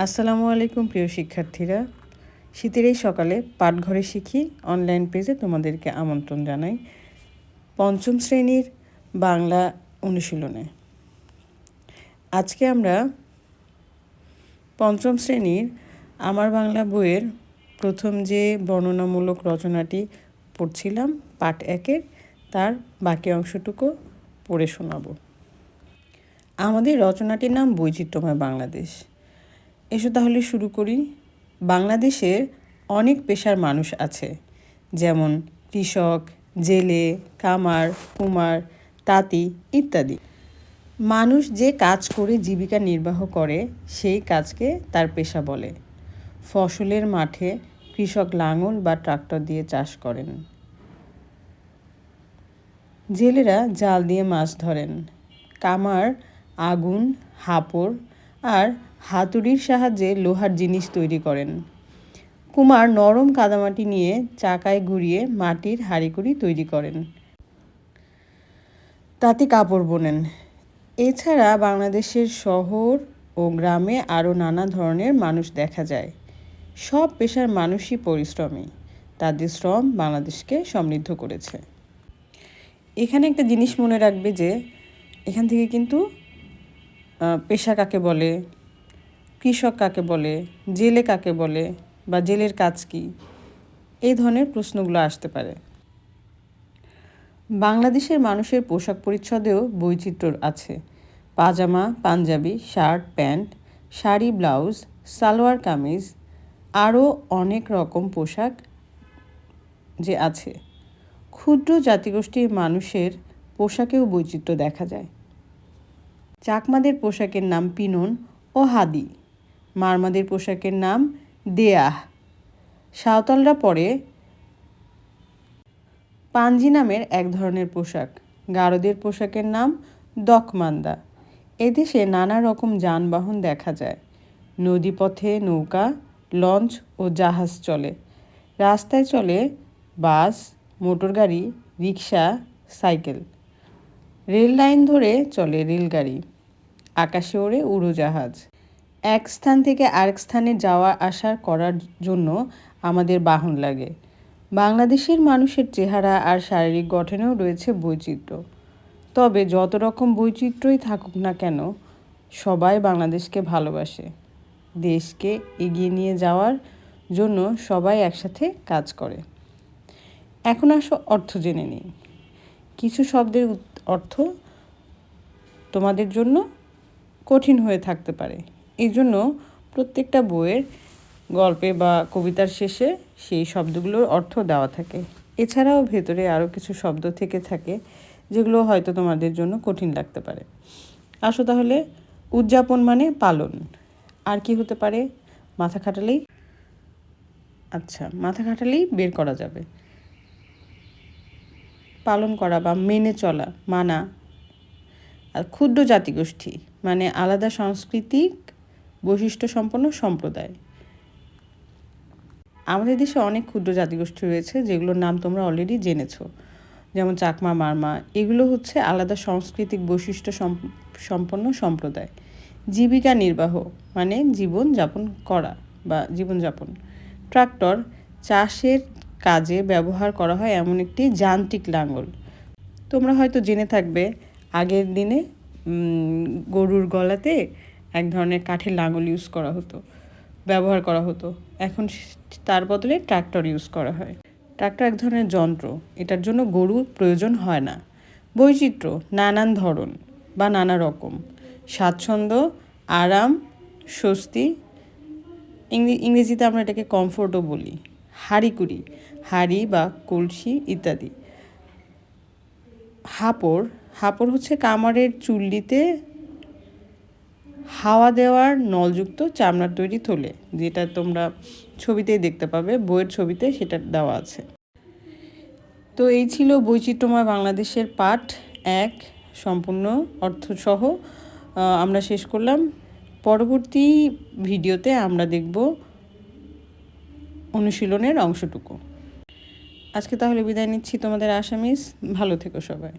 আসসালামু আলাইকুম প্রিয় শিক্ষার্থীরা, শীতের এই সকালে পাঠঘরে শিখি অনলাইন পেজে তোমাদেরকে আমন্ত্রণ জানাই পঞ্চম শ্রেণীর বাংলা অনুশীলনে। আজকে আমরা পঞ্চম শ্রেণীর আমার বাংলা বইয়ের প্রথম যে বর্ণনামূলক রচনাটি পড়ছিলাম পাঠ 1-এর, তার বাকি অংশটুকু পড়ে শোনাবো। আমাদের রচনাটির নাম বৈচিত্র্যময় বাংলাদেশ। এসো তাহলে শুরু করি। বাংলাদেশের অনেক পেশার মানুষ আছে, যেমন কৃষক, জেলে, কামার, কুমার, তাঁতি ইত্যাদি। মানুষ যে কাজ করে জীবিকা নির্বাহ করে সেই কাজকে তার পেশা বলে। ফসলের মাঠে কৃষক লাঙল বা ট্রাক্টর দিয়ে চাষ করেন। জেলেরা জাল দিয়ে মাছ ধরেন। কামার আগুন, হাপড় আর হাতুড়ির সাহায্যে লোহার জিনিস তৈরি করেন। কুমার নরম কাদামাটি নিয়ে চাকায় ঘুরিয়ে মাটির হাঁড়িকুড়ি তৈরি করেন। তাঁতি কাপড় বোনেন। এছাড়া বাংলাদেশের শহর ও গ্রামে আরও নানা ধরনের মানুষ দেখা যায়। সব পেশার মানুষই পরিশ্রমী। তাদের শ্রম বাংলাদেশকে সমৃদ্ধ করেছে। এখানে একটা জিনিস মনে রাখবে যে এখান থেকে কিন্তু পেশা কাকে বলে, কৃষক কাকে বলে, জেলে কাকে বলে বা জেলের কাজ কী, এই ধরনের প্রশ্নগুলো আসতে পারে। বাংলাদেশের মানুষের পোশাক পরিচ্ছদেও বৈচিত্র্য আছে। Pyjama, Punjabi, shirt, pant, sari, blouse, salwar kameez, আরও অনেক রকম পোশাক যে আছে। ক্ষুদ্র জাতিগোষ্ঠীর মানুষের পোশাকেও বৈচিত্র্য দেখা যায়। চাকমাদের পোশাকের নাম পিনন ও হাদি। মারমাদের পোশাকের নাম দেয়াহ। সাঁওতালরা পরে পাঞ্জি নামের এক ধরনের পোশাক। গারোদের পোশাকের নাম দকমান্দা। এদেশে নানা রকম যানবাহন দেখা যায়। নদীপথে নৌকা, লঞ্চ ও জাহাজ চলে। রাস্তায় চলে বাস, মোটরগাড়ি, রিক্সা, সাইকেল। রেল লাইন ধরে চলে রেলগাড়ি। আকাশে ওড়ে উড়োজাহাজ। এক স্থান থেকে আরেক স্থানে যাওয়া আসা করার জন্য আমাদের বাহন লাগে। বাংলাদেশের মানুষের চেহারা আর শারীরিক গঠনেও রয়েছে বৈচিত্র্য। তবে যত রকম বৈচিত্র্যই থাকুক না কেন, সবাই বাংলাদেশকে ভালোবাসে। দেশকে এগিয়ে নিয়ে যাওয়ার জন্য সবাই একসাথে কাজ করে। এখন আসো অর্থ জেনে নিই। কিছু শব্দের অর্থ তোমাদের জন্য কঠিন হয়ে থাকতে পারে। এই জন্য প্রত্যেকটা বইয়ের গল্পে বা কবিতার শেষে সেই শব্দগুলোর অর্থ দেওয়া থাকে। এছাড়াও ভেতরে আরও কিছু শব্দ থেকে থাকে যেগুলো হয়তো তোমাদের জন্য কঠিন লাগতে পারে। আসো তাহলে, উদযাপন মানে পালন। আর কি হতে পারে? মাথা খাটালেই বের করা যাবে। পালন করা বা মেনে চলা, মানা। আর ক্ষুদ্র জাতিগোষ্ঠী মানে আলাদা সাংস্কৃতিক বৈশিষ্ট্য সম্পন্ন সম্প্রদায়। আমাদের দেশে অনেক ক্ষুদ্র জাতিগোষ্ঠী রয়েছে যেগুলোর নাম তোমরা অলরেডি জেনেছো, যেমন চাকমা, মারমা। এগুলো হচ্ছে আলাদা সাংস্কৃতিক বৈশিষ্ট্য সম্পন্ন সম্প্রদায়। জীবিকা নির্বাহ মানে জীবনযাপন করা বা জীবনযাপন। ট্রাক্টর চাষের কাজে ব্যবহার করা হয় এমন একটি যান্ত্রিক লাঙল। তোমরা হয়তো জেনে থাকবে আগের দিনে গরুর গলাতে এক ধরনের কাঠের লাঙল ব্যবহার করা হতো। এখন তার বদলে ট্রাক্টর ইউজ করা হয়। ট্রাক্টর এক ধরনের যন্ত্র, এটার জন্য গরুর প্রয়োজন হয় না। বৈচিত্র্য নানান ধরন বা নানা রকম। স্বাচ্ছন্দ্য, আরাম, স্বস্তি, ইংরেজিতে আমরা এটাকে কমফোর্টও বলি। হাঁড়িকুড়ি, হাঁড়ি বা কলসি ইত্যাদি। হাপড় হচ্ছে কামারের চুল্লিতে হাওয়া দেওয়ার নলযুক্ত চামড়ার তৈরি থলে, যেটা তোমরা ছবিতেই দেখতে পাবে, বইয়ের ছবিতে সেটা দেওয়া আছে। তো এই ছিল বৈচিত্র্যময় বাংলাদেশের পাঠ 1 সম্পূর্ণ অর্থসহ আমরা শেষ করলাম। পরবর্তী ভিডিওতে আমরা দেখব অনুশীলনের অংশটুকু। আজকে তাহলে বিদায় নিচ্ছি, তোমাদের আশা মিস। ভালো থেকো সবাই।